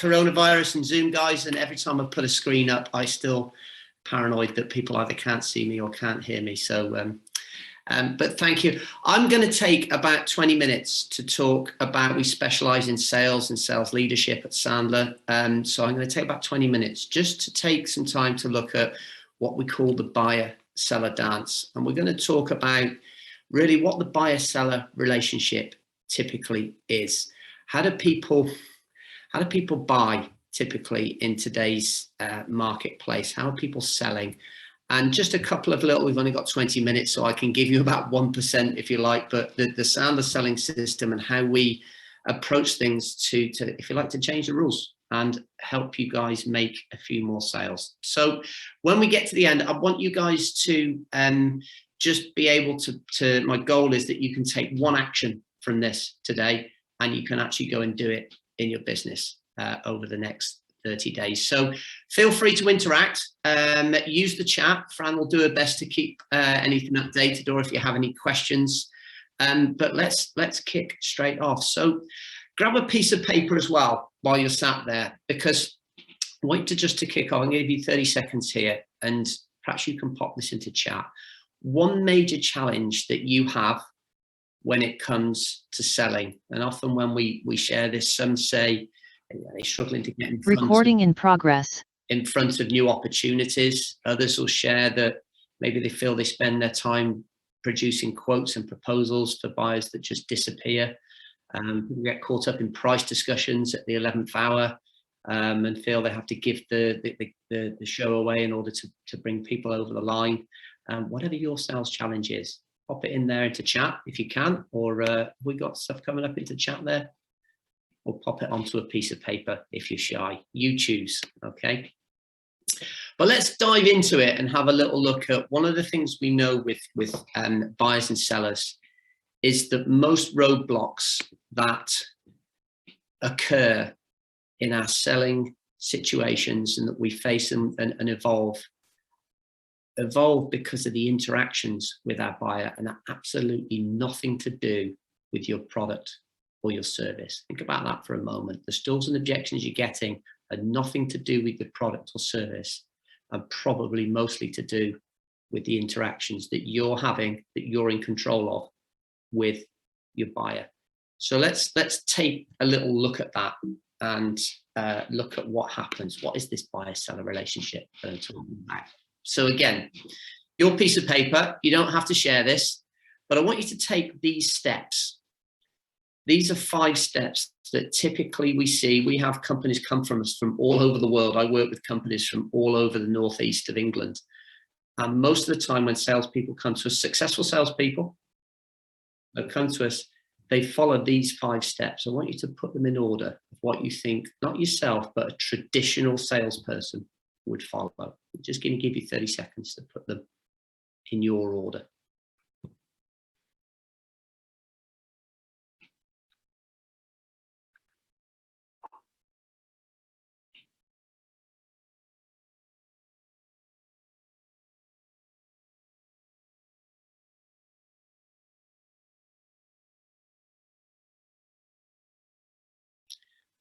coronavirus and Zoom, guys, and every time I put a screen up, I still paranoid that people either can't see me or can't hear me. So, but thank you. I'm going to take about 20 minutes to talk about, we specialize in sales and sales leadership at Sandler. So I'm going to take about 20 minutes just to take some time to look at what we call the buyer-seller dance. And we're going to talk about really what the buyer-seller relationship typically is. How do people buy typically in today's marketplace? How are people selling? And just a couple of little, we've only got 20 minutes, so I can give you about 1% if you like, but the Sandler selling system and how we approach things to, if you like, to change the rules and help you guys make a few more sales. So when we get to the end, I want you guys to just be able to, my goal is that you can take one action from this today and you can actually go and do it in your business over the next 30 days. So feel free to interact, use the chat. Fran will do her best to keep anything updated, or if you have any questions. But let's kick straight off. So grab a piece of paper as well while you're sat there, because wait to kick off. I'm going to give you 30 seconds here, and perhaps you can pop this into chat. One major challenge that you have when it comes to selling, and often when we share this, some say they're struggling to get in front in front of new opportunities. Others will share that maybe they feel they spend their time producing quotes and proposals for buyers that just disappear. People get caught up in price discussions at the 11th hour and feel they have to give the show away in order to bring people over the line. Whatever your sales challenge is, pop it in there into chat if you can, or we got stuff coming up into chat there, or pop it onto a piece of paper if you're shy. You choose, okay? But let's dive into it and have a little look at one of the things we know with buyers and sellers is that most roadblocks that occur in our selling situations and that we face and evolve because of the interactions with our buyer, and are absolutely nothing to do with your product or your service. Think about that for a moment. The stalls and objections you're getting are nothing to do with the product or service, and probably mostly to do with the interactions that you're having, that you're in control of with your buyer. So let's take a little look at that and look at what happens. What is this buyer-seller relationship that I'm talking about? So again, your piece of paper, you don't have to share this, but I want you to take these steps. These are 5 steps that typically we see. We have companies come from us from all over the world. I work with companies from all over the northeast of England. And most of the time when salespeople come to us, successful salespeople that come to us, they follow these 5 steps. I want you to put them in order of what you think, not yourself, but a traditional salesperson would follow. I'm just going to give you 30 seconds to put them in your order.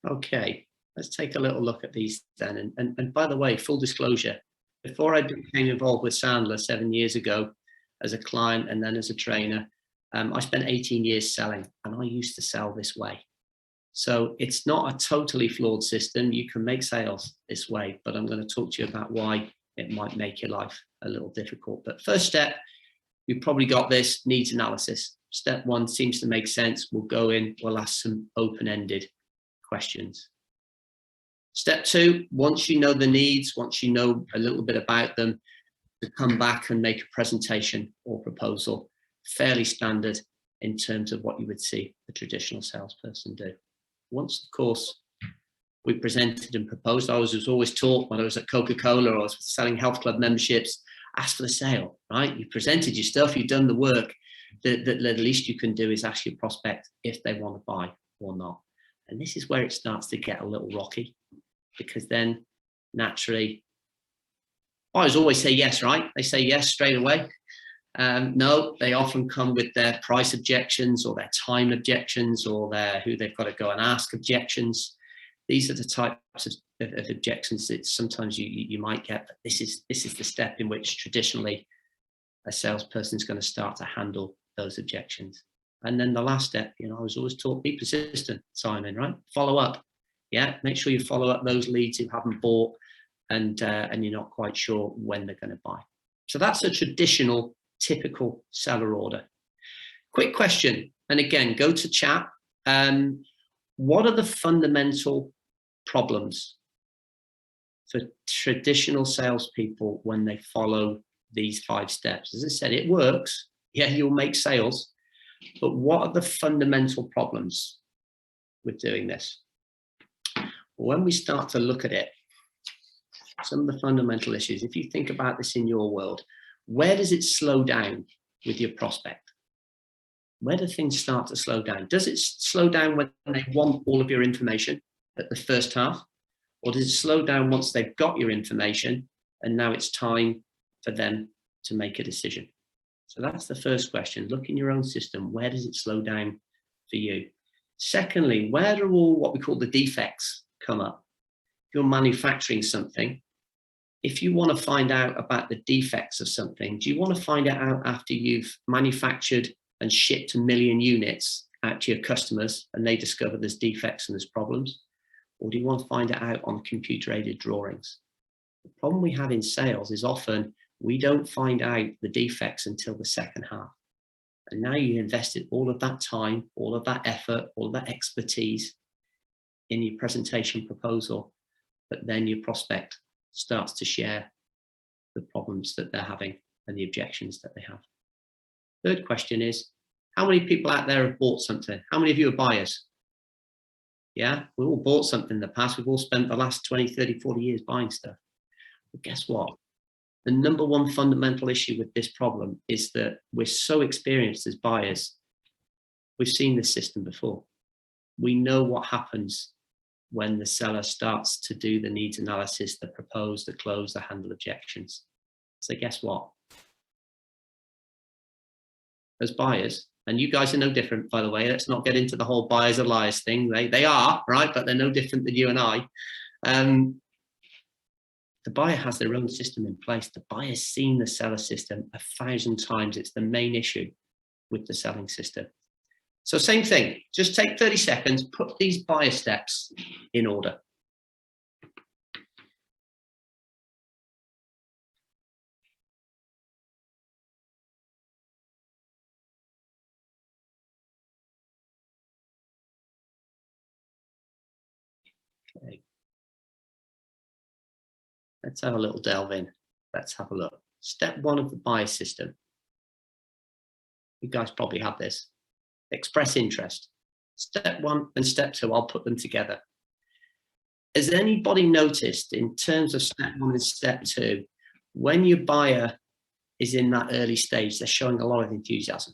Okay, let's take a little look at these then. And by the way, full disclosure, before I became involved with Sandler 7 years ago as a client and then as a trainer, I spent 18 years selling, and I used to sell this way. So it's not a totally flawed system. You can make sales this way, but I'm going to talk to you about why it might make your life a little difficult. But first step, you've probably got this, needs analysis. Step 1 seems to make sense. We'll go in, we'll ask some open-ended questions. Step 2, once you know the needs, once you know a little bit about them, to come back and make a presentation or proposal, fairly standard in terms of what you would see a traditional salesperson do. Once, of course, we presented and proposed, I was always taught when I was at Coca-Cola or I was selling health club memberships, ask for the sale, right? You presented your stuff, you've done the work. The least you can do is ask your prospect if they want to buy or not. And this is where it starts to get a little rocky, because then naturally, buyers always say yes, right? They say yes straight away. No, they often come with their price objections or their time objections or their who they've got to go and ask objections. These are the types of objections that sometimes you might get, but this is the step in which traditionally a salesperson is going to start to handle those objections. And then the last step, I was always taught, be persistent, Simon, right? Follow up. Yeah, make sure you follow up those leads who haven't bought and you're not quite sure when they're going to buy. So that's a traditional, typical seller order. Quick question, and again, go to chat. What are the fundamental problems for traditional salespeople when they follow these 5 steps? As I said, it works. Yeah, you'll make sales. But what are the fundamental problems with doing this? When we start to look at it, some of the fundamental issues, if you think about this in your world, where does it slow down with your prospect? Where do things start to slow down? Does it slow down when they want all of your information at the first half? Or does it slow down once they've got your information and now it's time for them to make a decision? So that's the first question. Look in your own system. Where does it slow down for you? Secondly, where do all what we call the defects come up? If you're manufacturing something, if you want to find out about the defects of something, do you want to find it out after you've manufactured and shipped 1 million units out to your customers and they discover there's defects and there's problems? Or do you want to find it out on computer-aided drawings? The problem we have in sales is often we don't find out the defects until the second half. And now you invested all of that time, all of that effort, all of that expertise in your presentation proposal, but then your prospect starts to share the problems that they're having and the objections that they have. Third question is, how many people out there have bought something? How many of you are buyers? Yeah, we all bought something in the past. We've all spent the last 20, 30, 40 years buying stuff. But guess what? The number one fundamental issue with this problem is that we're so experienced as buyers. We've seen this system before. We know what happens when the seller starts to do the needs analysis, the propose, the close, the handle objections. So guess what? As buyers, and you guys are no different, by the way, let's not get into the whole buyers are liars thing. They are, right? But they're no different than you and I. The buyer has their own system in place. The buyer's seen the seller system 1,000 times. It's the main issue with the selling system. So same thing, just take 30 seconds, put these buyer steps in order. Okay. Let's have a little delve in. Let's have a look. Step 1 of the buyer system. You guys probably have this. Express interest. Step 1 and step 2, I'll put them together. Has anybody noticed in terms of step 1 and step 2, when your buyer is in that early stage, they're showing a lot of enthusiasm?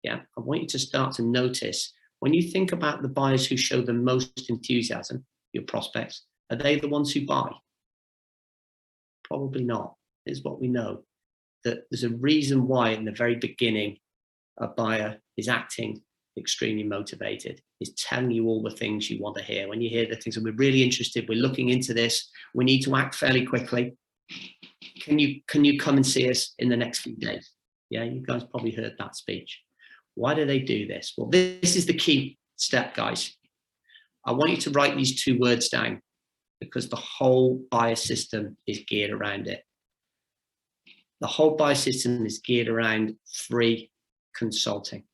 Yeah, I want you to start to notice when you think about the buyers who show the most enthusiasm, your prospects, are they the ones who buy? Probably not. Is what we know, that there's a reason why in the very beginning a buyer is acting extremely motivated, is telling you all the things you want to hear. When you hear the things that we're really interested, we're looking into this, we need to act fairly quickly. Can you come and see us in the next few days? Yeah, you guys probably heard that speech. Why do they do this? Well, this is the key step, guys. I want you to write these 2 words down because the whole buyer system is geared around it. The whole buyer system is geared around free consulting.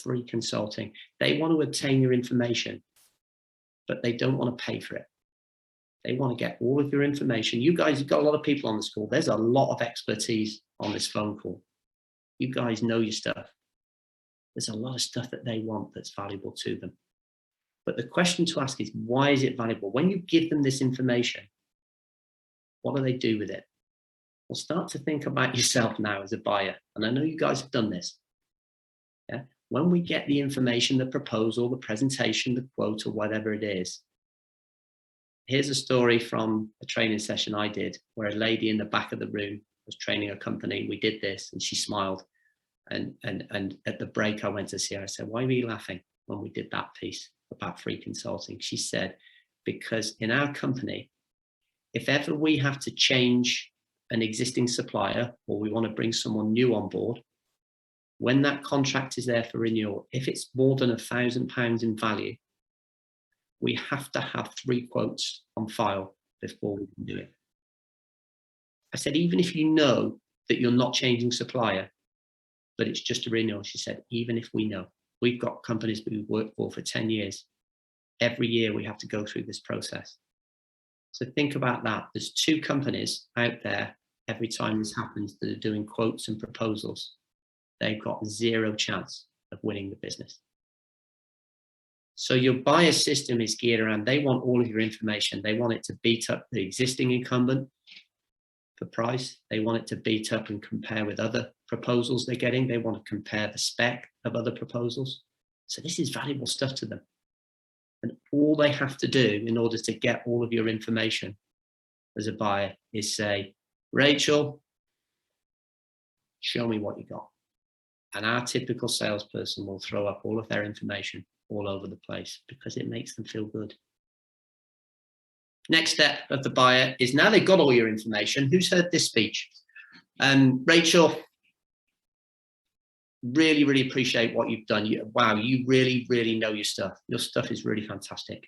Free consulting. They want to obtain your information, but they don't want to pay for it. They want to get all of your information. You guys have got a lot of people on this call. There's a lot of expertise on this phone call. You guys know your stuff. There's a lot of stuff that they want that's valuable to them. But the question to ask is, why is it valuable? When you give them this information, what do they do with it? Well, start to think about yourself now as a buyer. And I know you guys have done this. Yeah? When we get the information, the proposal, the presentation, the quote, or whatever it is, here's a story from a training session I did where a lady in the back of the room was training a company. We did this and she smiled. And at the break, I went to see her. I said, why were you laughing when we did that piece? about free consulting? She said, because in our company, if ever we have to change an existing supplier or we want to bring someone new on board, when that contract is there for renewal, if it's more than £1,000 in value, we have to have 3 quotes on file before we can do it. I said, even if you know that you're not changing supplier, but it's just a renewal, she said, even if we know, we've got companies that we've worked for 10 years. Every year we have to go through this process. So think about that. There's 2 companies out there every time this happens that are doing quotes and proposals. They've got 0 chance of winning the business. So your buyer system is geared around, they want all of your information. They want it to beat up the existing incumbent for price. They want it to beat up and compare with other proposals they're getting. They want to compare the spec of other proposals. So this is valuable stuff to them. And all they have to do in order to get all of your information as a buyer is say, Rachel, show me what you got. And our typical salesperson will throw up all of their information all over the place because it makes them feel good. Next step of the buyer is now they've got all your information. Who's heard this speech? Rachel, really, really appreciate what you've done. Wow, you really, really know your stuff. Your stuff is really fantastic.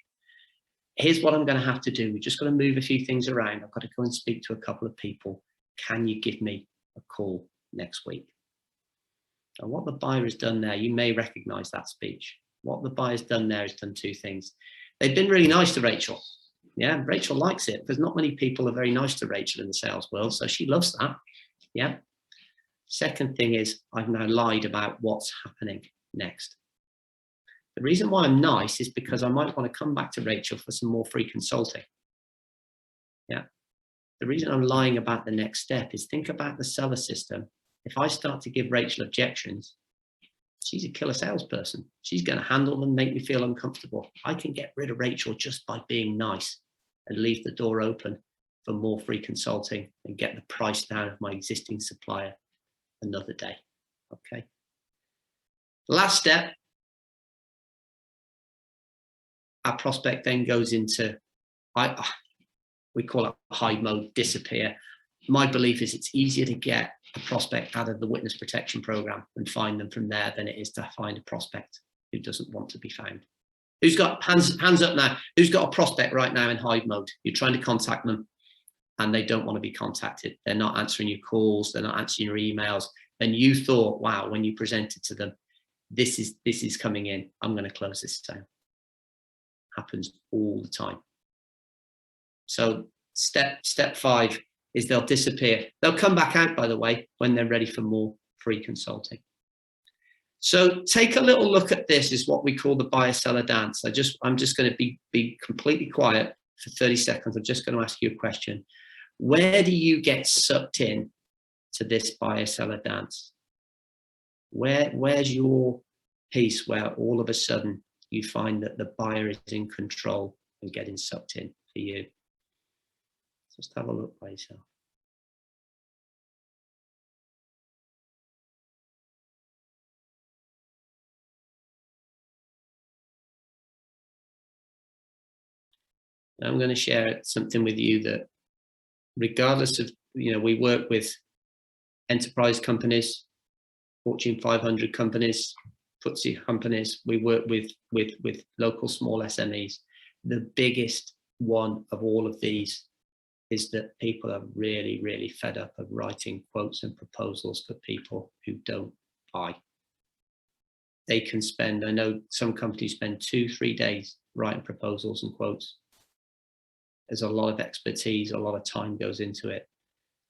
Here's what I'm going to have to do. We're just going to move a few things around. I've got to go and speak to a couple of people. Can you give me a call next week? And what the buyer has done there, you may recognize that speech. What the buyer's done there is done 2 things. They've been really nice to Rachel. Yeah, Rachel likes it because not many people are very nice to Rachel in the sales world, so she loves that. Yeah. Second thing is I've now lied about what's happening next. The reason why I'm nice is because I might want to come back to Rachel for some more free consulting. Yeah. The reason I'm lying about the next step is think about the seller system. If I start to give Rachel objections, she's a killer salesperson. She's going to handle them, make me feel uncomfortable. I can get rid of Rachel just by being nice and leave the door open for more free consulting and get the price down of my existing supplier another day. Okay. Last step, our prospect then goes into, we call it hide mode, disappear. My belief is it's easier to get a prospect out of the witness protection program and find them from there than it is to find a prospect who doesn't want to be found. Who's got hands up now? Who's got a prospect right now in hide mode? You're trying to contact them and they don't want to be contacted. They're not answering your calls. They're not answering your emails. And you thought, wow, when you presented to them, this is coming in. I'm going to close this down. Happens all the time. So step 5 is they'll disappear. They'll come back out, by the way, when they're ready for more free consulting. So take a little look at this, is what we call the buyer-seller dance. I'm just going to be completely quiet for 30 seconds. I'm just going to ask you a question. Where do you get sucked in to this buyer-seller dance? Where's your piece where all of a sudden you find that the buyer is in control and getting sucked in for you? Just have a look by yourself. I'm going to share something with you that regardless of, we work with enterprise companies, Fortune 500 companies, FTSE companies. We work with local small SMEs. The biggest one of all of these is that people are really, really fed up of writing quotes and proposals for people who don't buy. They can spend, I know some companies spend 2-3 days writing proposals and quotes. There's a lot of expertise, a lot of time goes into it.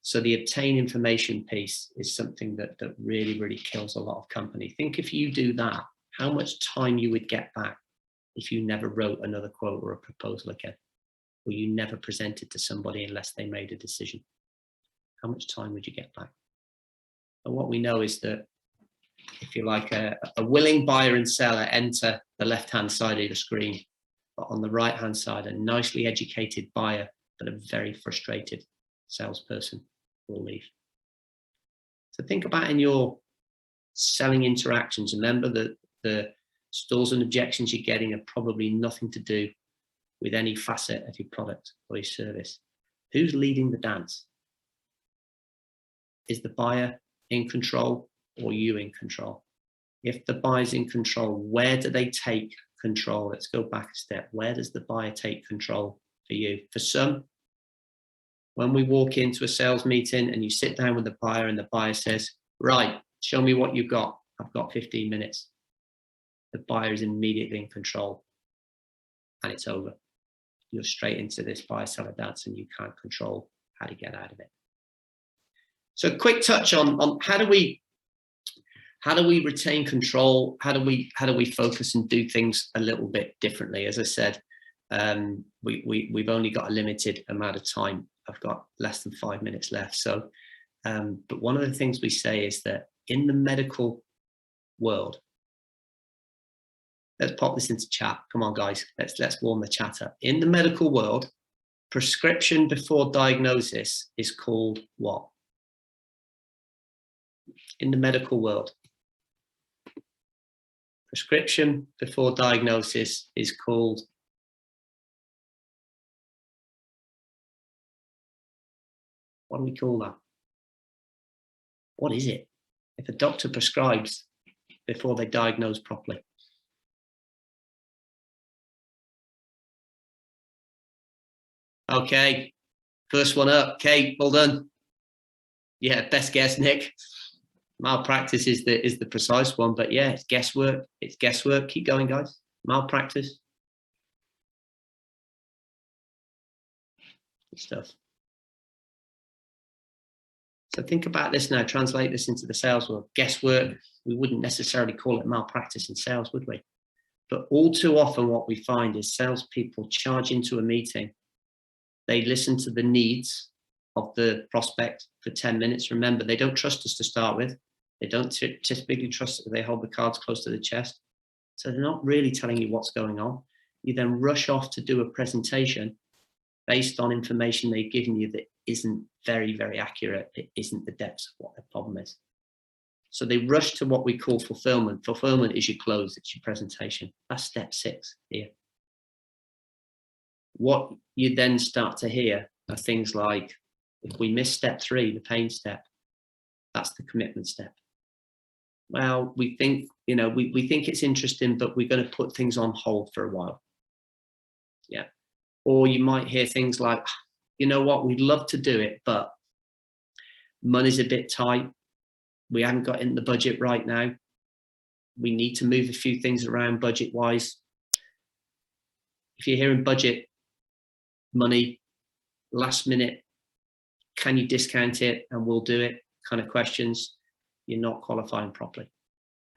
So the obtain information piece is something that really, really kills a lot of companies. Think if you do that, how much time you would get back if you never wrote another quote or a proposal again, or you never presented to somebody unless they made a decision. How much time would you get back? And what we know is that if you like, a willing buyer and seller enter the left-hand side of the screen, but on the right-hand side, a nicely educated buyer, but a very frustrated salesperson will leave. So think about in your selling interactions. Remember that Stalls and objections you're getting are probably nothing to do with any facet of your product or your service. Who's leading the dance? Is the buyer in control or you in control? If the buyer's in control, where do they take control? Let's go back a step. Where does the buyer take control for you? For some, when we walk into a sales meeting and you sit down with the buyer and the buyer says, right, show me what you've got. I've got 15 minutes. The buyer is immediately in control and it's over. You're straight into this buyer-seller dance and you can't control how to get out of it. So quick touch on how do we retain control? How do we focus and do things a little bit differently? As I said, we've only got a limited amount of time. I've got less than 5 minutes left. So, but one of the things we say is that in the medical world, let's pop this into chat. Come on, guys, let's warm the chat up. In the medical world, prescription before diagnosis is called what? In the medical world, prescription before diagnosis is called, what do we call that? What is it? If a doctor prescribes before they diagnose properly. Okay, first one up. Kate, well done. Yeah, best guess, Nick. Malpractice is the precise one, but yeah, it's guesswork. It's guesswork. Keep going, guys. Malpractice. Good stuff. So think about this now. Translate this into the sales world. Guesswork. We wouldn't necessarily call it malpractice in sales, would we? But all too often, what we find is salespeople charge into a meeting. They listen to the needs of the prospect for 10 minutes. Remember, they don't trust us to start with. They don't typically trust that they hold the cards close to the chest. So they're not really telling you what's going on. You then rush off to do a presentation based on information they've given you that isn't very, very accurate. It isn't the depths of what their problem is. So they rush to what we call fulfillment. Fulfillment is your close, it's your presentation. That's step 6 here. What you then start to hear are things like, if we miss step 3, the pain step, that's the commitment step. Well, we think, we think it's interesting, but we're going to put things on hold for a while. Yeah. Or you might hear things like, you know what, we'd love to do it, but money's a bit tight. We haven't got in the budget right now. We need to move a few things around budget-wise. If you're hearing budget, money, last minute, can you discount it and we'll do it kind of questions, you're not qualifying properly.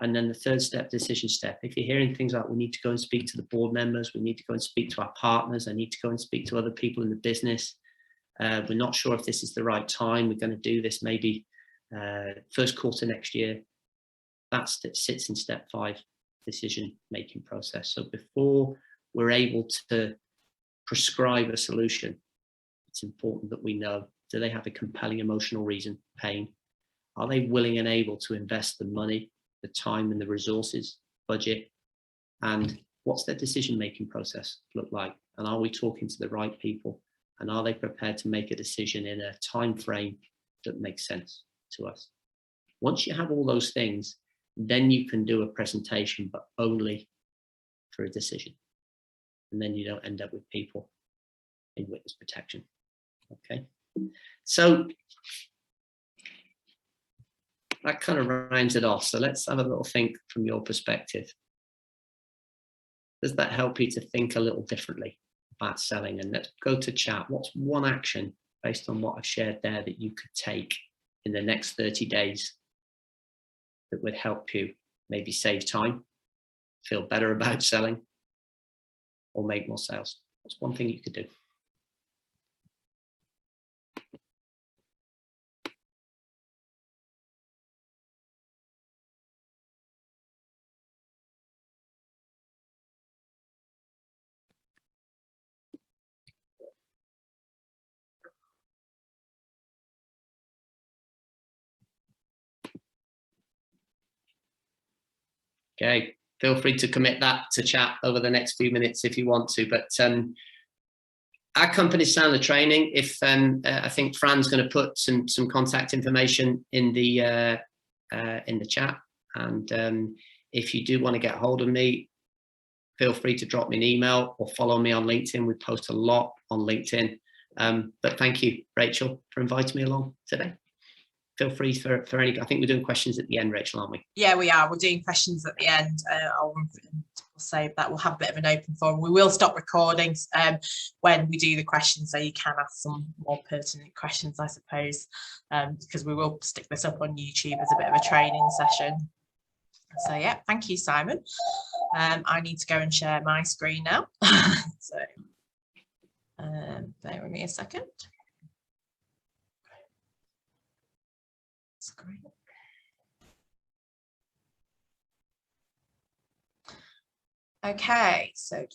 And then the third step, decision step. If you're hearing things like, we need to go and speak to the board members, we need to go and speak to our partners, I need to go and speak to other people in the business, we're not sure if this is the right time, we're going to do this maybe first quarter next year, that sits in step 5, decision making process. So before we're able to prescribe a solution, it's important that we know, do they have a compelling emotional reason, pain? Are they willing and able to invest the money, the time and the resources, budget, and what's their decision-making process look like? And are we talking to the right people? And are they prepared to make a decision in a time frame that makes sense to us? Once you have all those things, then you can do a presentation, but only for a decision. And then you don't end up with people in witness protection. Okay, so that kind of rounds it off. So let's have a little think from your perspective. Does that help you to think a little differently about selling? And let's go to chat. What's one action based on what I've shared there that you could take in the next 30 days that would help you maybe save time, feel better about selling, or make more sales? What's one thing you could do? Okay, feel free to commit that to chat over the next few minutes if you want to. But our company's Sound the Training. If I think Fran's going to put some contact information in the chat, and if you do want to get hold of me, feel free to drop me an email or follow me on LinkedIn. We post a lot on LinkedIn. But thank you, Rachel, for inviting me along today. Feel free for any. I think we're doing questions at the end, Rachel, aren't we? Yeah, we are. We're doing questions at the end. I'll save that. We'll have a bit of an open forum. We will stop recording when we do the questions, so you can ask some more pertinent questions, I suppose, because we will stick this up on YouTube as a bit of a training session. So yeah, thank you, Simon. I need to go and share my screen now. So bear with me a second. Screen. Okay, so I'm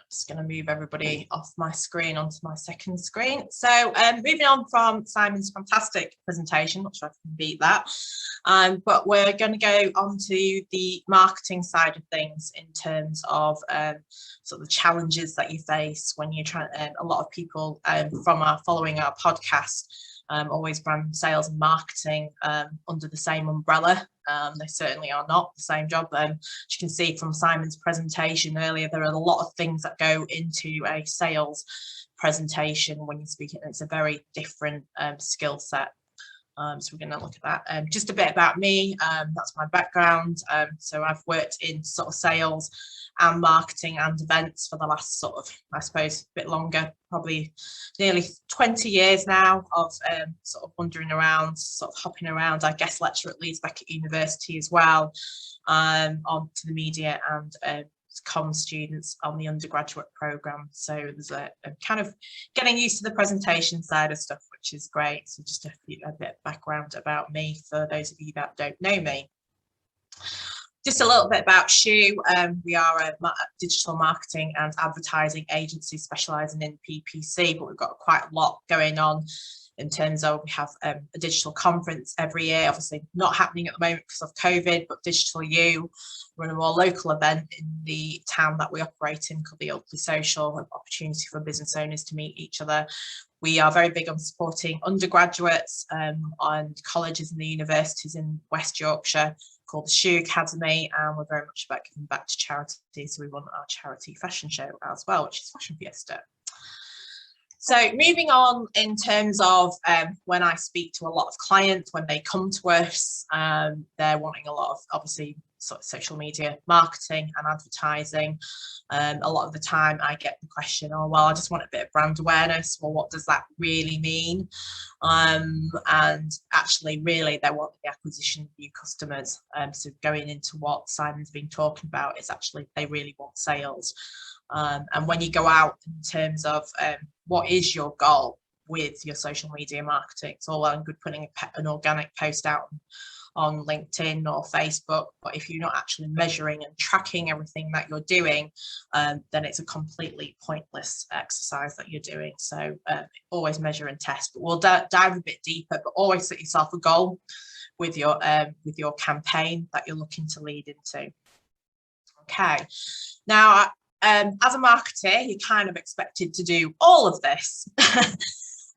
just going to move everybody off my screen onto my second screen. So moving on from Simon's fantastic presentation, not sure if I can beat that, but we're going to go on to the marketing side of things in terms of sort of the challenges that you face when you're trying. A lot of people following our podcast always brand sales and marketing under the same umbrella. They certainly are not the same job. As you can see from Simon's presentation earlier, there are a lot of things that go into a sales presentation when you're speaking. It's a very different skill set. So we're going to look at that. Just a bit about me. That's my background. So I've worked in sort of sales and marketing and events for the last sort of, I suppose, a bit longer, probably nearly 20 years now of sort of wandering around, sort of hopping around. I guest lecture at Leeds back at university as well, on to the media and comm students on the undergraduate program. So there's a kind of getting used to the presentation side of stuff, which is great. So just a bit of background about me for those of you that don't know me. Just a little bit about Shoe. We are a digital marketing and advertising agency specialising in PPC, but we've got quite a lot going on in terms of, we have a digital conference every year, obviously not happening at the moment because of COVID, but Digital U, we're in a more local event in the town that we operate in called the Oakley Social, an opportunity for business owners to meet each other. We are very big on supporting undergraduates and colleges and the universities in West Yorkshire, called the Shoe Academy, and we're very much about giving back to charity. So we run our charity fashion show as well, which is Fashion Fiesta. So moving on in terms of when I speak to a lot of clients, when they come to us, they're wanting a lot of, obviously, sort of social media marketing and advertising. A lot of the time I get the question, oh, well, I just want a bit of brand awareness. Well, what does that really mean? And actually, really, they want the acquisition of new customers. So going into what Simon's been talking about is actually they really want sales. And when you go out in terms of what is your goal with your social media marketing, it's all well and good putting an organic post out on LinkedIn or Facebook, but if you're not actually measuring and tracking everything that you're doing, then it's a completely pointless exercise that you're doing. So always measure and test, but we'll dive a bit deeper, but always set yourself a goal with your campaign that you're looking to lead into. Okay, now as a marketer, you're kind of expected to do all of this.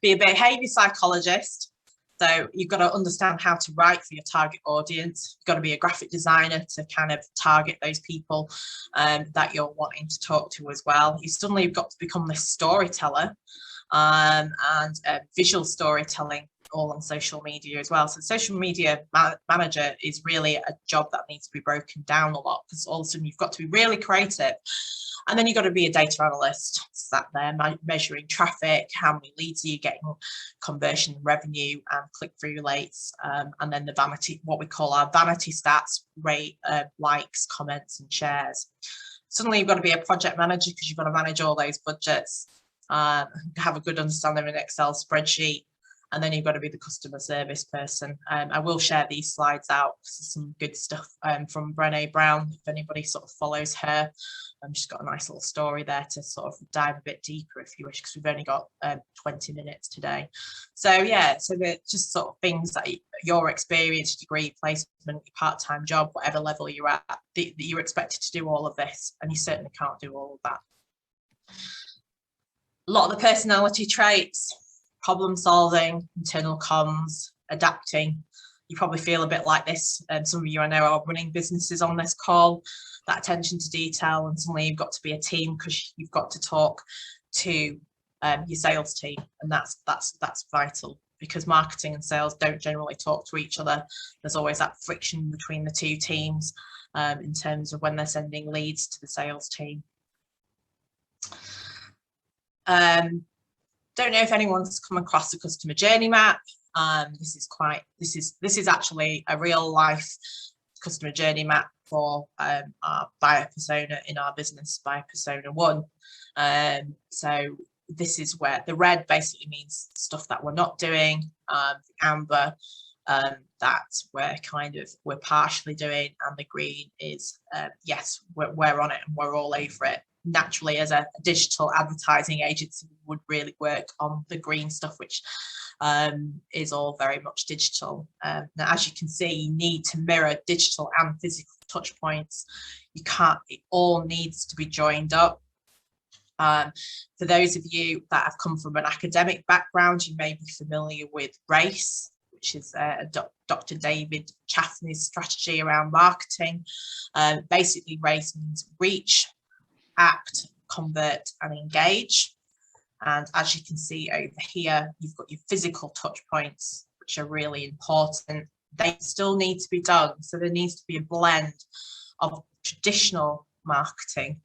Be a behaviour psychologist. So you've got to understand how to write for your target audience. You've got to be a graphic designer to kind of target those people that you're wanting to talk to as well. You've got to become this storyteller and visual storytelling, all on social media as well. So social media manager is really a job that needs to be broken down a lot, because all of a sudden you've got to be really creative. And then you've got to be a data analyst, sat there measuring traffic, how many leads are you getting, conversion revenue and click-through rates, and then the vanity, what we call our vanity stats, rate, likes, comments and shares. Suddenly you've got to be a project manager because you've got to manage all those budgets, have a good understanding of an Excel spreadsheet, and then you've got to be the customer service person. I will share these slides out because there's some good stuff from Brené Brown, if anybody sort of follows her. She's got a nice little story there to sort of dive a bit deeper if you wish, because we've only got 20 minutes today. So yeah, so they're just sort of things that your experience, degree, placement, part-time job, whatever level you're at, that you're expected to do all of this, and you certainly can't do all of that. A lot of the personality traits: problem solving, internal comms, adapting. You probably feel a bit like this. Some of you I know are running businesses on this call. That attention to detail, and suddenly you've got to be a team because you've got to talk to your sales team, and that's vital, because marketing and sales don't generally talk to each other. There's always that friction between the two teams in terms of when they're sending leads to the sales team. Don't know if anyone's come across a customer journey map. This is actually a real life customer journey map for our buyer persona in our business, buyer persona 1. So this is where the red basically means stuff that we're not doing, the amber that we're partially doing, and the green is yes, we're on it and we're all over it. Naturally, as a digital advertising agency, we would really work on the green stuff, which is all very much digital. Now, as you can see, you need to mirror digital and physical touch points. You can't, it all needs to be joined up. For those of you that have come from an academic background, you may be familiar with RACE, which is Dr. David Chaffney's strategy around marketing. Basically, RACE means reach, act, convert, and engage. And as you can see over here, you've got your physical touch points, which are really important. They still need to be done. So there needs to be a blend of traditional marketing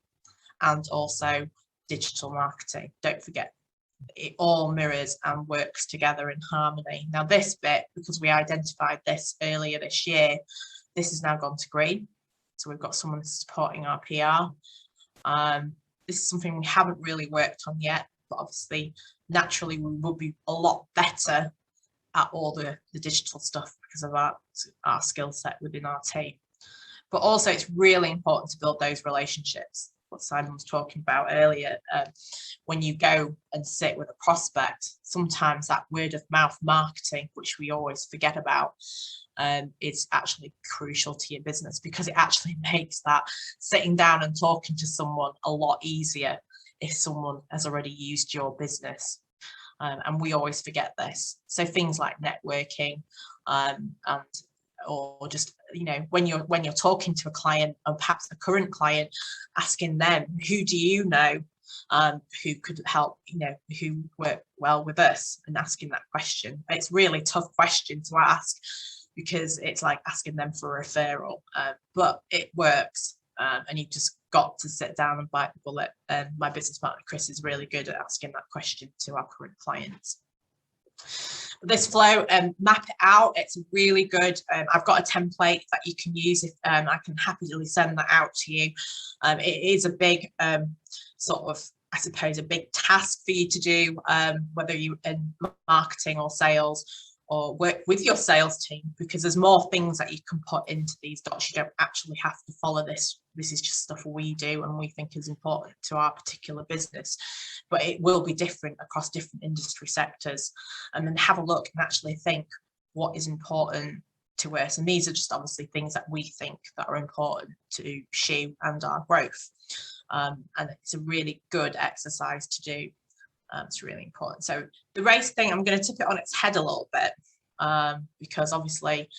and also digital marketing. Don't forget, it all mirrors and works together in harmony. Now this bit, because we identified this earlier this year, this has now gone to green. So we've got someone supporting our PR. This is something we haven't really worked on yet, but obviously naturally we will be a lot better at all the digital stuff because of our skill set within our team. But also it's really important to build those relationships, what Simon was talking about earlier. When you go and sit with a prospect, sometimes that word of mouth marketing, which we always forget about, is actually crucial to your business, because it actually makes that sitting down and talking to someone a lot easier if someone has already used your business. And we always forget this. So things like networking or just, you know, when you're talking to a client, or perhaps a current client, asking them, who do you know who could help, you know, who work well with us, and asking that question. It's really tough question to ask, because it's like asking them for a referral, but it works, and you've just got to sit down and bite the bullet. My business partner Chris is really good at asking that question to our current clients. This flow, map it out. It's really good. I've got a template that you can use. If I can happily send that out to you. It is a big sort of, I suppose, a big task for you to do, whether you're in marketing or sales, or work with your sales team, because there's more things that you can put into these dots. You don't actually have to follow this. This is just stuff we do and we think is important to our particular business, but it will be different across different industry sectors. And then have a look and actually think what is important to us. And these are just obviously things that we think that are important to Shoe and our growth. And it's a really good exercise to do. It's really important. So the race thing, I'm going to tip it on its head a little bit, because obviously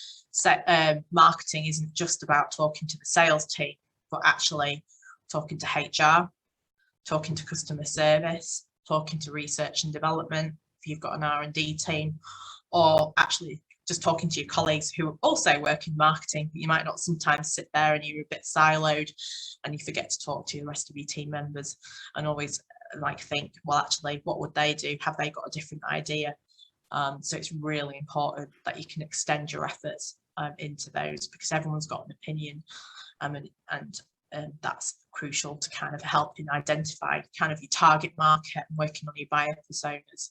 marketing isn't just about talking to the sales team, but actually talking to HR, talking to customer service, talking to research and development, if you've got an R&D team, or actually just talking to your colleagues who also work in marketing, but you might not sometimes sit there and you're a bit siloed and you forget to talk to the rest of your team members, and always like think, well, actually, what would they do? Have they got a different idea? So it's really important that you can extend your efforts into those, because everyone's got an opinion, and that's crucial to kind of help in identify kind of your target market and working on your buyer personas.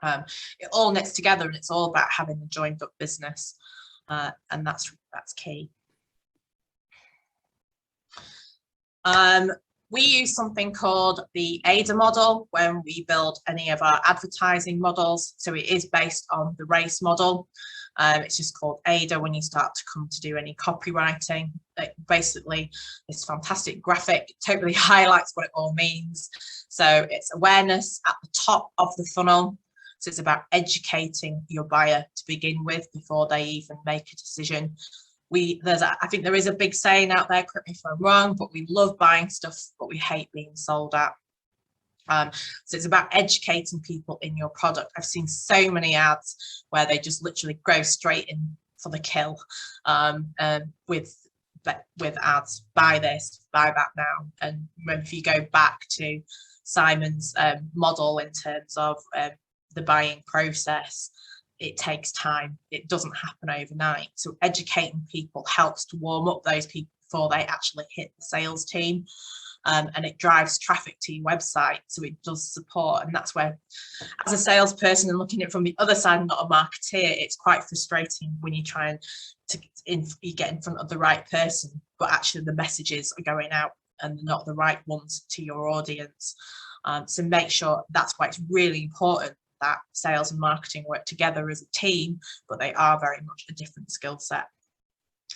It all knits together, and it's all about having a joined up business, and that's key. We use something called the ADA model when we build any of our advertising models. So it is based on the RACE model. It's just called ADA when you start to come to do any copywriting. Basically, this fantastic graphic totally highlights what it all means. So it's awareness at the top of the funnel. So it's about educating your buyer to begin with before they even make a decision. I think there is a big saying out there, correct me if I'm wrong, but we love buying stuff, but we hate being sold at. So it's about educating people in your product. I've seen so many ads where they just literally go straight in for the kill with ads. Buy this, buy that now. And if you go back to Simon's model in terms of the buying process, it takes time. It doesn't happen overnight. So educating people helps to warm up those people before they actually hit the sales team. And it drives traffic to your website. So it does support. And that's where, as a salesperson and looking at it from the other side, not a marketeer, it's quite frustrating when you try and you get in front of the right person, but actually the messages are going out and they're not the right ones to your audience. So make sure that's why it's really important that sales and marketing work together as a team, but they are very much a different skill set.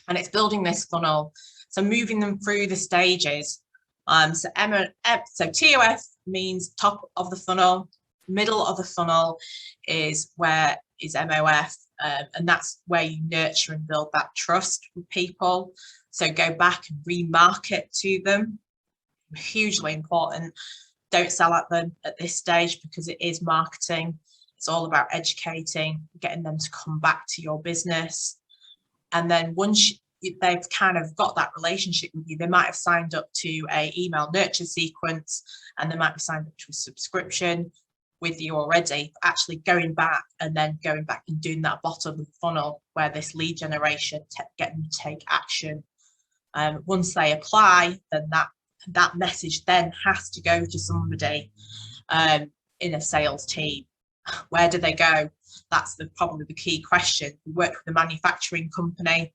And it's building this funnel, so moving them through the stages. So TOF means top of the funnel, middle of the funnel is MOF, and that's where you nurture and build that trust with people. So go back and remarket to them, hugely important. Don't sell at them at this stage because it is marketing. It's all about educating, getting them to come back to your business. And then once they've kind of got that relationship with you, they might have signed up to a email nurture sequence, and they might be signed up to a subscription with you already. But actually going back and doing that bottom of the funnel where this lead generation, get them to take action. Once they apply, then that message then has to go to somebody in a sales team. Where do they go? That's probably the key question. We worked with a manufacturing company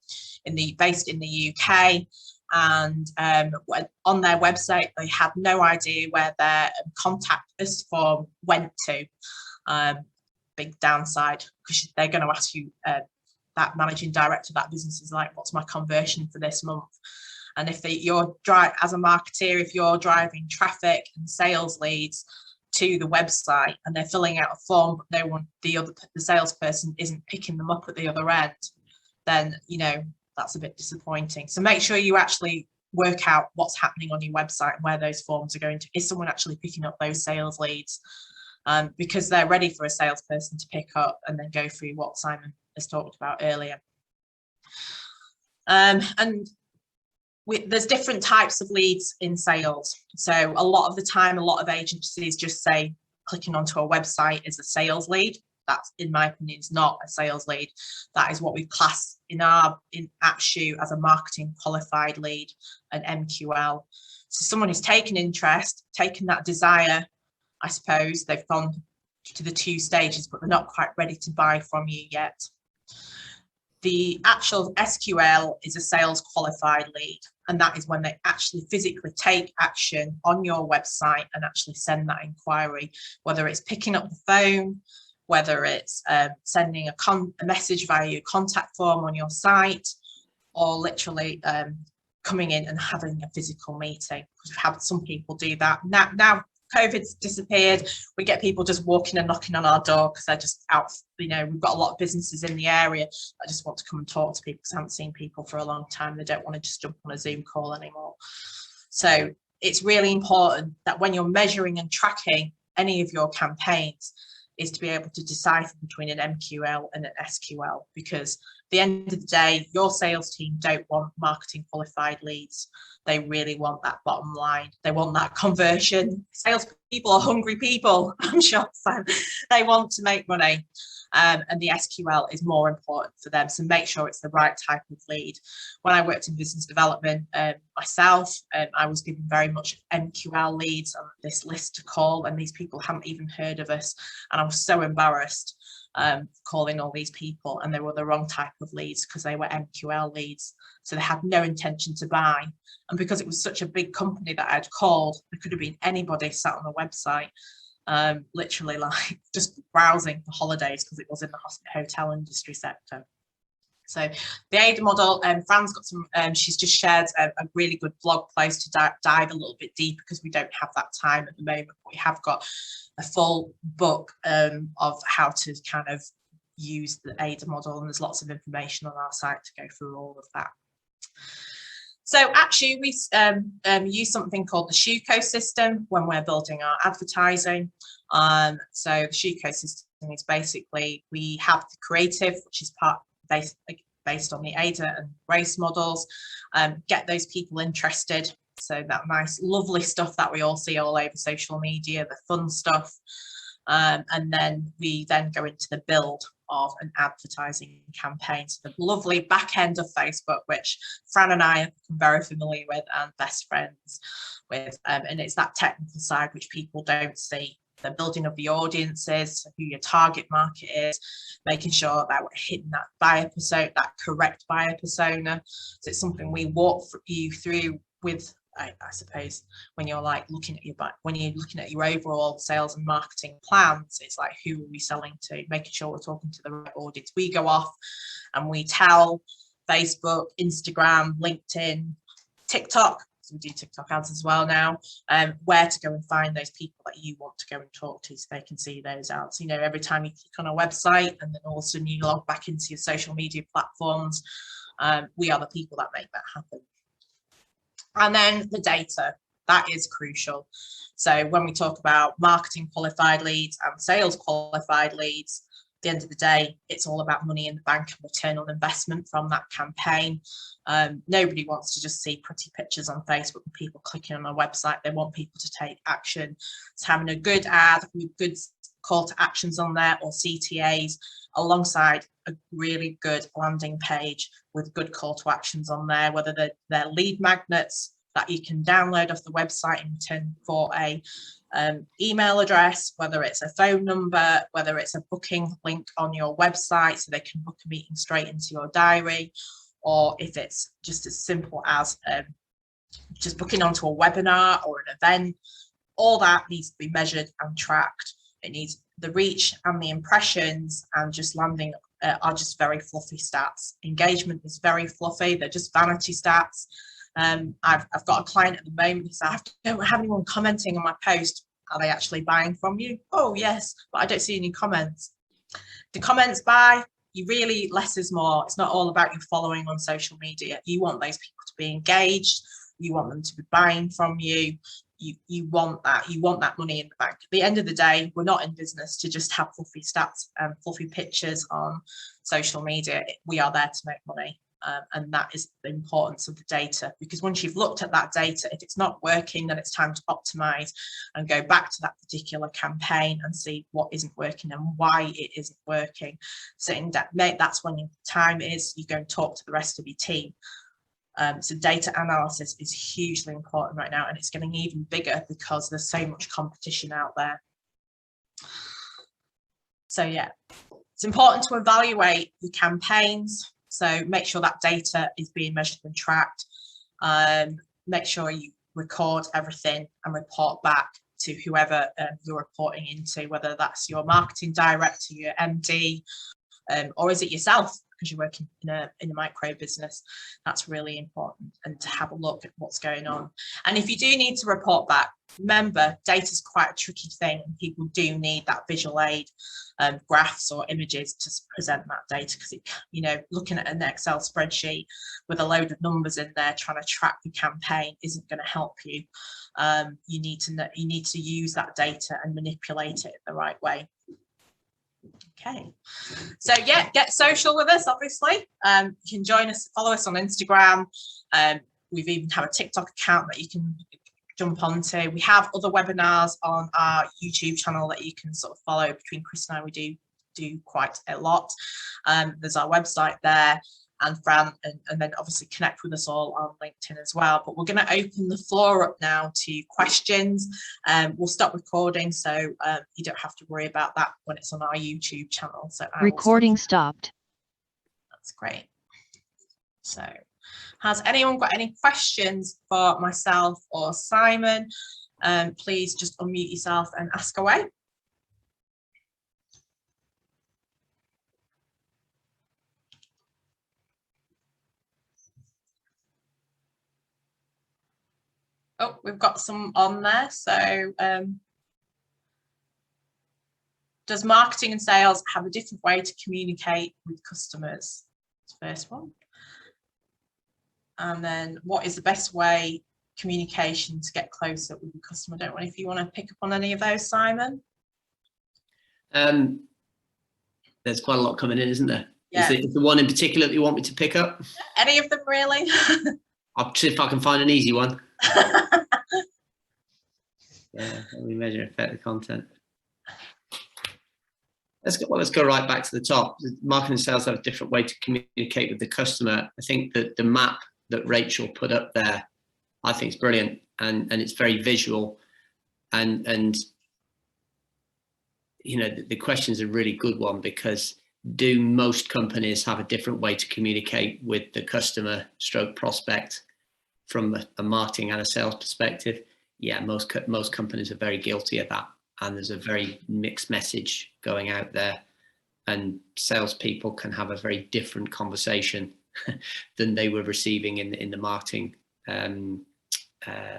based in the UK, and on their website they had no idea where their contact us form went to. Big downside, because they're going to ask you, that managing director of that business is like, what's my conversion for this month? And if as a marketeer, if you're driving traffic and sales leads to the website and they're filling out a form, but the salesperson isn't picking them up at the other end, then that's a bit disappointing. So make sure you actually work out what's happening on your website and where those forms are going to. Is someone actually picking up those sales leads? Because they're ready for a salesperson to pick up and then go through what Simon has talked about earlier. There's different types of leads in sales. So a lot of the time, a lot of agencies just say clicking onto a website is a sales lead. That, in my opinion, is not a sales lead. That is what we class in AppShoe as a marketing qualified lead, an MQL. So someone who's taken interest, taken that desire, I suppose they've gone to the 2 stages, but they're not quite ready to buy from you yet. The actual SQL is a sales qualified lead, and that is when they actually physically take action on your website and actually send that inquiry, whether it's picking up the phone, whether it's sending a message via your contact form on your site, or literally coming in and having a physical meeting. We've had some people do that. Now COVID's disappeared, we get people just walking and knocking on our door because they're just out. We've got a lot of businesses in the area that just want to come and talk to people because I haven't seen people for a long time. They don't want to just jump on a Zoom call anymore. So it's really important that when you're measuring and tracking any of your campaigns, is to be able to decipher between an MQL and an SQL, because at the end of the day, your sales team don't want marketing qualified leads. They really want that bottom line. They want that conversion. Sales people are hungry people, I'm sure. So they want to make money. and the SQL is more important for them. So make sure it's the right type of lead. When I worked in business development myself, I was given very much MQL leads on this list to call, and these people hadn't even heard of us, and I was so embarrassed calling all these people, and they were the wrong type of leads because they were MQL leads, so they had no intention to buy. And because it was such a big company that I'd called, there could have been anybody sat on the website, literally like just browsing for holidays, because it was in the hotel industry sector. So the AIDA model, Fran's got some, she's just shared a really good blog post to dive a little bit deeper, because we don't have that time at the moment. We have got a full book of how to kind of use the AIDA model, and there's lots of information on our site to go through all of that. So actually we use something called the Shuko system when we're building our advertising. So the Shuko system is basically, we have the creative, which is based on the AIDA and RACE models, get those people interested. So that nice, lovely stuff that we all see all over social media, the fun stuff. And then we then go into the build of an advertising campaign. So the lovely back end of Facebook, which Fran and I have become very familiar with and best friends with. And it's that technical side which people don't see. The building of the audiences, who your target market is, making sure that we're hitting that buyer persona, that correct buyer persona. So it's something we walk you through with, I suppose, when you're like looking at your overall sales and marketing plans. It's like, who are we selling to? Making sure we're talking to the right audience. We go off and we tell Facebook, Instagram, LinkedIn, TikTok, we do TikTok ads as well now, where to go and find those people that you want to go and talk to, so they can see those ads. You know, every time you click on a website and then all of a sudden you log back into your social media platforms, we are the people that make that happen. And then the data, that is crucial. So when we talk about marketing qualified leads and sales qualified leads, at the end of the day, it's all about money in the bank and return on investment from that campaign. Nobody wants to just see pretty pictures on Facebook and people clicking on a website. They want people to take action. So having a good ad with good call to actions on there, or CTAs, alongside a really good landing page with good call to actions on there, whether they're lead magnets that you can download off the website in return for a email address, whether it's a phone number, whether it's a booking link on your website so they can book a meeting straight into your diary, or if it's just as simple as just booking onto a webinar or an event. All that needs to be measured and tracked. It needs the reach and the impressions, and just landing are just very fluffy stats. Engagement is very fluffy. They're just vanity stats. I've got a client at the moment who said, I don't have anyone commenting on my post. Are they actually buying from you? Oh, yes, but I don't see any comments. The comments buy. You really, less is more. It's not all about your following on social media. You want those people to be engaged. You want them to be buying from you. You want that money in the bank. At the end of the day, we're not in business to just have fluffy stats and fluffy pictures on social media. We are there to make money. And that is the importance of the data, because once you've looked at that data, if it's not working, then it's time to optimize and go back to that particular campaign and see what isn't working and why it isn't working. So that's when the time is, you go and talk to the rest of your team. So data analysis is hugely important right now, and it's getting even bigger because there's so much competition out there. So yeah, it's important to evaluate your campaigns. So make sure that data is being measured and tracked. Make sure you record everything and report back to whoever you're reporting into, whether that's your marketing director, your MD, or is it yourself because you're working in a micro business. That's really important, and to have a look at what's going on. And if you do need to report back, remember, data is quite a tricky thing, and people do need that visual aid, graphs or images to present that data, because looking at an Excel spreadsheet with a load of numbers in there trying to track the campaign isn't going to help you. You need to use that data and manipulate it the right way. Okay, so yeah, get social with us, obviously. You can join us, follow us on Instagram. We've even have a TikTok account that you can jump onto. We have other webinars on our YouTube channel that you can sort of follow. Between Chris and I, we do do quite a lot. There's our website there, and Fran, and then obviously connect with us all on LinkedIn as well. But we're going to open the floor up now to questions. We'll stop recording, so you don't have to worry about that when it's on our YouTube channel. So recording stopped. That's great. So has anyone got any questions for myself or Simon? Please just unmute yourself and ask away. Oh, we've got some on there. So does marketing and sales have a different way to communicate with customers? That's the first one. And then what is the best way communication to get closer with the customer? I don't know if you want to pick up on any of those, Simon. There's quite a lot coming in, isn't there? Yeah. Is the one in particular that you want me to pick up? Any of them, really? I'll see if I can find an easy one. Yeah, let me measure effective content. Let's go right back to the top. Marketing and sales have a different way to communicate with the customer. I think that the map that Rachel put up there, I think is brilliant, and it's very visual, and you know, the question is a really good one, because do most companies have a different way to communicate with the customer stroke prospect from a marketing and a sales perspective? Yeah, most companies are very guilty of that, and there's a very mixed message going out there, and salespeople can have a very different conversation than they were receiving in the marketing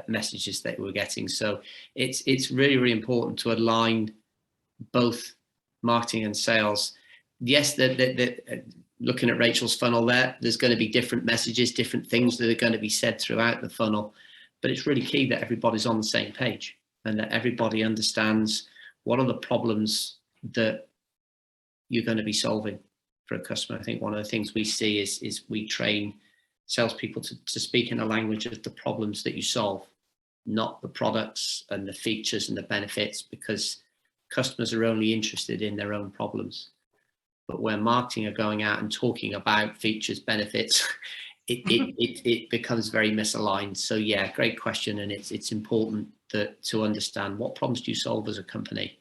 messages that we're getting. So it's really, really important to align both marketing and sales. Yes, looking at Rachel's funnel there's going to be different messages, different things that are going to be said throughout the funnel, but it's really key that everybody's on the same page and that everybody understands what are the problems that you're going to be solving for a customer. I think one of the things we see is we train salespeople to speak in a language of the problems that you solve, not the products and the features and the benefits, because customers are only interested in their own problems. But when marketing are going out and talking about features, benefits, it becomes very misaligned. So yeah, great question, and it's important to understand what problems do you solve as a company,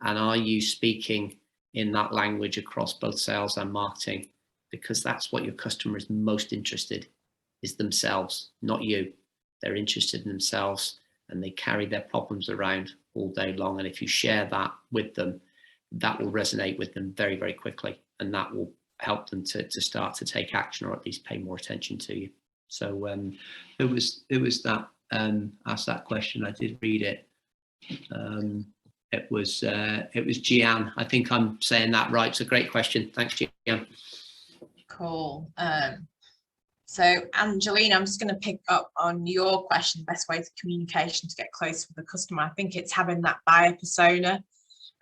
and are you speaking in that language across both sales and marketing, because that's what your customer is most interested, is themselves, not you. They're interested in themselves, and they carry their problems around all day long, and if you share that with them, that will resonate with them very, very quickly, and that will help them to start to take action, or at least pay more attention to you. So it was that asked that question. I did read it. It was Gian. I think I'm saying that right. It's a great question. Thanks, Gian. Cool. So Angelina, I'm just going to pick up on your question, best way to communication to get close with the customer. I think it's having that buyer persona,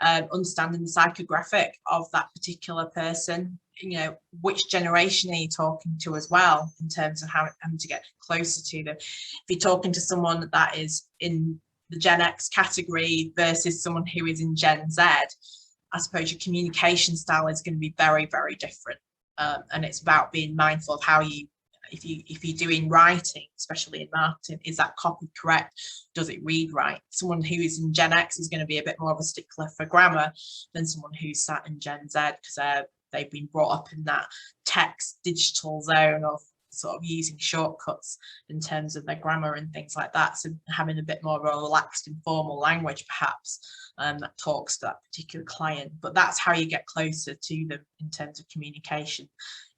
understanding the psychographic of that particular person, you know, which generation are you talking to as well, in terms of how to get closer to them. If you're talking to someone that is in the Gen X category versus someone who is in Gen Z, I suppose your communication style is going to be very, very different. And it's about being mindful of how you, if you're doing writing, especially in marketing, is that copy correct? Does it read right? Someone who is in Gen X is going to be a bit more of a stickler for grammar than someone who's sat in Gen Z, because they've been brought up in that text digital zone of sort of using shortcuts in terms of their grammar and things like that. So having a bit more of a relaxed, informal language, perhaps, that talks to that particular client. But that's how you get closer to them in terms of communication,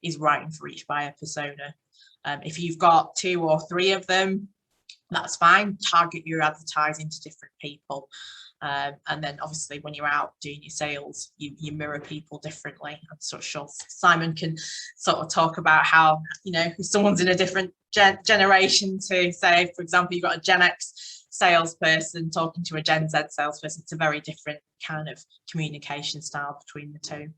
is writing for each buyer persona. If you've got 2 or 3 of them, that's fine. Target your advertising to different people. And then obviously when you're out doing your sales, you mirror people differently. I'm sort of sure Simon can sort of talk about how, you know, if someone's in a different generation, to say, for example, you've got a Gen X salesperson talking to a Gen Z salesperson, it's a very different kind of communication style between the two.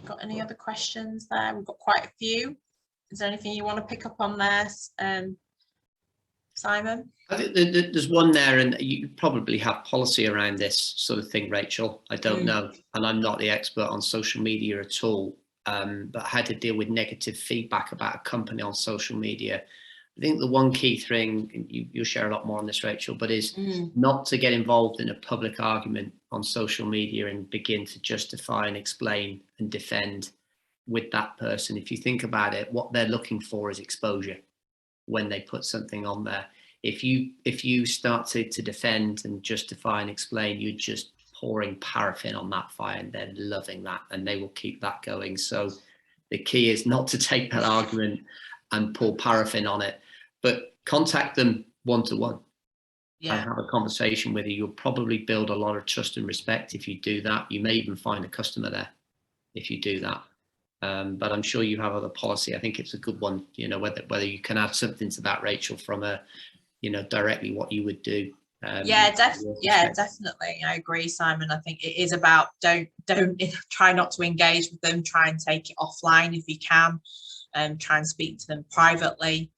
Got any other questions there? We've got quite a few. Is there anything you want to pick up on there? Simon? I think there's one there, and you probably have policy around this sort of thing, Rachel. I don't know, and I'm not the expert on social media at all, but how to deal with negative feedback about a company on social media. I think the one key thing, and you'll share a lot more on this, Rachel, but is not to get involved in a public argument on social media and begin to justify and explain and defend with that person. If you think about it, what they're looking for is exposure when they put something on there. If you start to defend and justify and explain, you're just pouring paraffin on that fire, and they're loving that, and they will keep that going. So the key is not to take that argument and pour paraffin on it, but contact them one-to-one and have a conversation with you. You'll probably build a lot of trust and respect if you do that. You may even find a customer there if you do that. But I'm sure you have other policy. I think it's a good one, you know, whether you can add something to that, Rachel, from a, you know, directly what you would do. Definitely. I agree, Simon. I think it is about don't try not to engage with them. Try and take it offline if you can, and try and speak to them privately.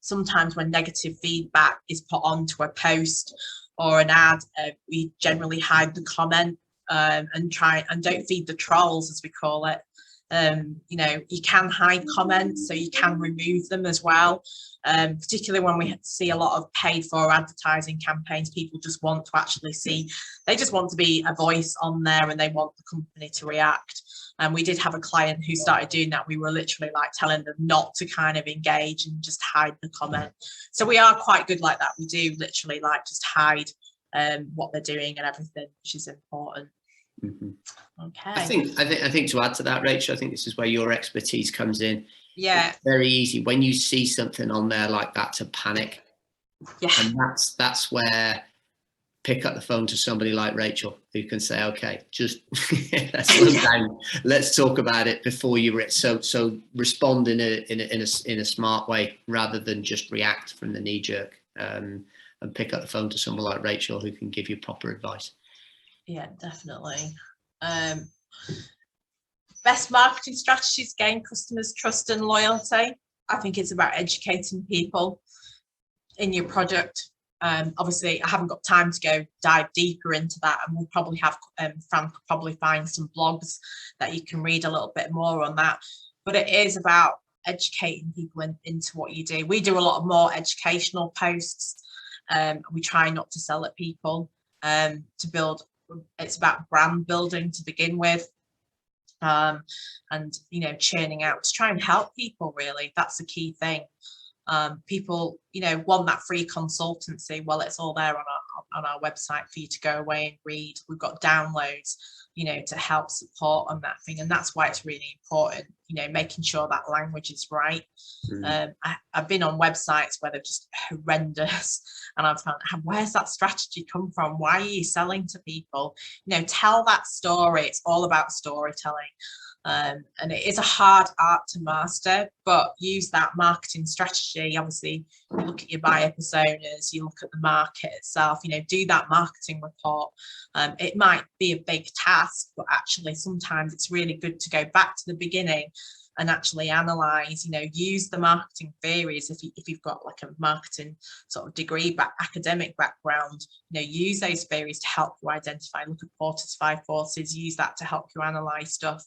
Sometimes when negative feedback is put onto a post or an ad, we generally hide the comment and don't feed the trolls, as we call it. You know, you can hide comments, so you can remove them as well. Particularly when we see a lot of paid for advertising campaigns, people just want to actually see, they just want to be a voice on there, and they want the company to react. And we did have a client who started doing that. We were literally like telling them not to kind of engage and just hide the comment. So we are quite good like that. We do literally like just hide what they're doing and everything, which is important. Okay. I think to add to that, Rachel, I think this is where your expertise comes in. Yeah. It's very easy when you see something on there like that to panic. Yeah. And that's where pick up the phone to somebody like Rachel, who can say, okay, just let's slow down. Let's talk about it before you so respond in a smart way rather than just react from the knee jerk. And pick up the phone to someone like Rachel who can give you proper advice. Yeah, definitely. Best marketing strategies gain customers' trust and loyalty. I think it's about educating people in your product. Obviously, I haven't got time to dive deeper into that, and we'll probably have Fran could probably find some blogs that you can read a little bit more on that. But it is about educating people into what you do. We do a lot of more educational posts. We try not to sell at people. To build, it's about brand building to begin with. And you know, churning out to try and help people, really. That's the key thing. People, you know, want that free consultancy. Well, it's all there on our website for you to go away and read. We've got downloads, you know, to help support on that thing, and that's why it's really important, you know, making sure that language is right. I've been on websites where they're just horrendous, and I've found, where's that strategy come from? Why are you selling to people? You know, tell that story. It's all about storytelling. And it is a hard art to master, but use that marketing strategy. Obviously, you look at your buyer personas, you look at the market itself, you know, do that marketing report. It might be a big task, but actually sometimes it's really good to go back to the beginning and actually analyze, you know, use the marketing theories. If you've got like a marketing sort of degree academic background, you know, use those theories to help you identify. Look at Porter's 5 forces, use that to help you analyze stuff.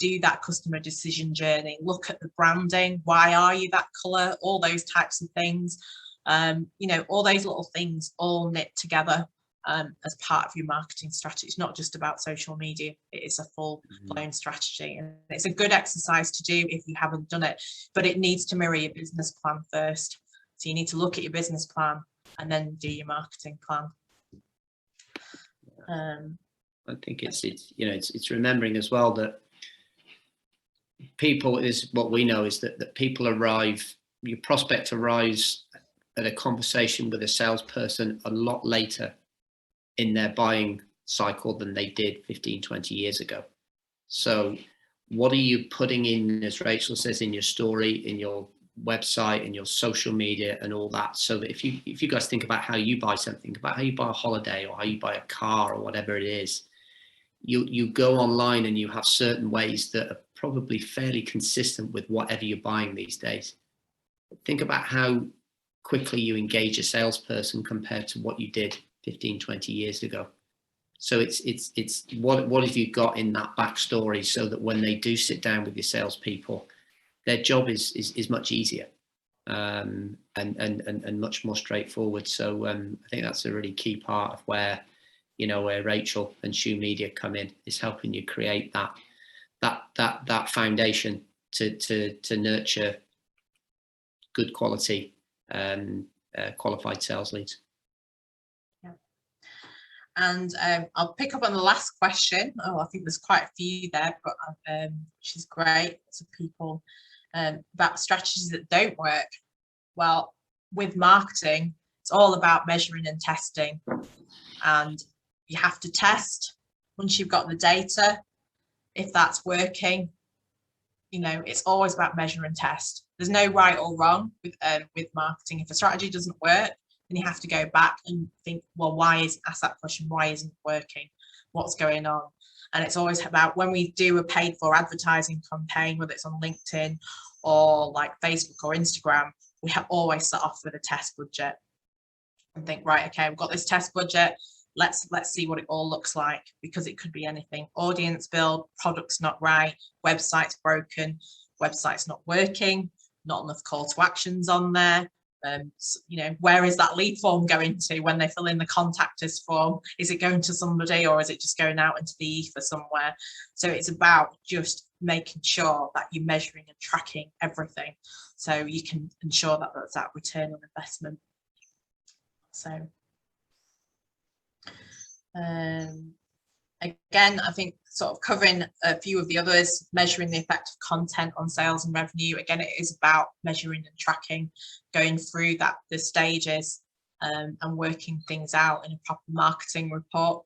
Do that customer decision journey, look at the branding, why are you that color, all those types of things. You know, all those little things all knit together as part of your marketing strategy. It's not just about social media, it is a full-blown strategy, and it's a good exercise to do if you haven't done it, but it needs to mirror your business plan first. So you need to look at your business plan and then do your marketing plan. I think it's you know, it's remembering as well that people is what we know is that people arrive, your prospect arrives at a conversation with a salesperson a lot later in their buying cycle than they did 15, 20 years ago. So what are you putting in, as Rachel says, in your story, in your website, in your social media and all that, so that if you guys think about how you buy something, about how you buy a holiday or how you buy a car or whatever it is, you go online and you have certain ways that are probably fairly consistent with whatever you're buying these days. Think about how quickly you engage a salesperson compared to what you did 15, 20 years ago. So it's what have you got in that backstory, so that when they do sit down with your salespeople, their job is much easier, and much more straightforward. So I think that's a really key part of where, you know, where Rachel and Shoe Media come in, is helping you create that foundation to nurture good quality qualified sales leads. And I'll pick up on the last question. Oh, I think there's quite a few there, but which is great. Lots of people about strategies that don't work. Well, with marketing, it's all about measuring and testing, and you have to test once you've got the data. If that's working, you know, it's always about measure and test. There's no right or wrong with marketing. If a strategy doesn't work, then you have to go back and think, well, ask that question, why isn't it working? What's going on? And it's always about, when we do a paid for advertising campaign, whether it's on LinkedIn or like Facebook or Instagram, we have always set off with a test budget and think, right, okay, we've got this test budget. Let's see what it all looks like, because it could be anything. Audience build, product's not right, website's broken, website's not working, not enough call to actions on there. So, you know, where is that lead form going to when they fill in the contact us form? Is it going to somebody, or is it just going out into the ether somewhere? So it's about just making sure that you're measuring and tracking everything, so you can ensure that that's that return on investment. So again, I think sort of covering a few of the others, measuring the effect of content on sales and revenue. Again, it is about measuring and tracking, going through the stages and working things out in a proper marketing report.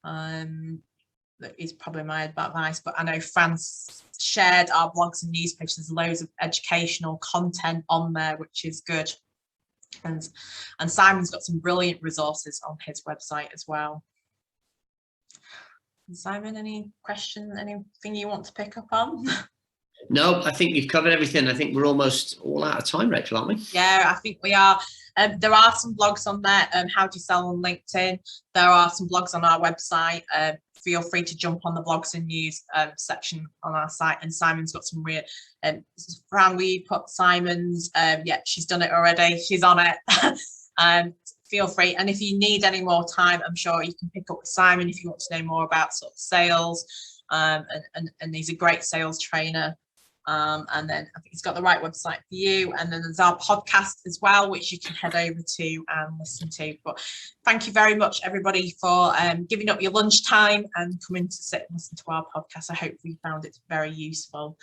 That is probably my advice, but I know Fran's shared our blogs and news pages. There's loads of educational content on there, which is good. And Simon's got some brilliant resources on his website as well. Simon, any questions, anything you want to pick up on? No, I think you've covered everything. I think we're almost all out of time, Rachel, aren't we? Yeah, I think we are. There are some blogs on there. How do you sell on LinkedIn? There are some blogs on our website. Feel free to jump on the blogs and news section on our site. And Simon's got some real. Fran, will you put Simon's? Yeah, she's done it already. She's on it. Feel free. And if you need any more time, I'm sure you can pick up with Simon if you want to know more about sort of sales. And he's a great sales trainer. And then I think he's got the right website for you. And then there's our podcast as well, which you can head over to and listen to. But thank you very much, everybody, for giving up your lunchtime and coming to sit and listen to our podcast. I hope you found it very useful.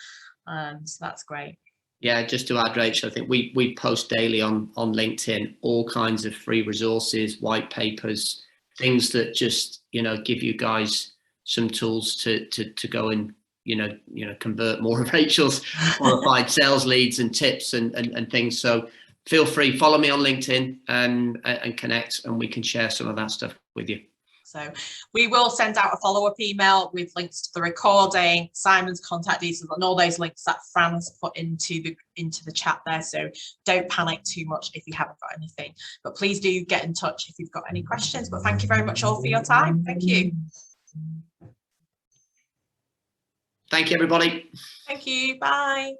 So that's great. Yeah, just to add, Rachel, I think we post daily on LinkedIn all kinds of free resources, white papers, things that just, you know, give you guys some tools to go and you know convert more of Rachel's qualified sales leads and tips and things. So feel free, follow me on LinkedIn and connect, and we can share some of that stuff with you. So we will send out a follow-up email with links to the recording, Simon's contact details, and all those links that Fran's put into the chat there. So don't panic too much if you haven't got anything, but please do get in touch if you've got any questions. But thank you very much all for your time. Thank you. Thank you, everybody. Thank you. Bye.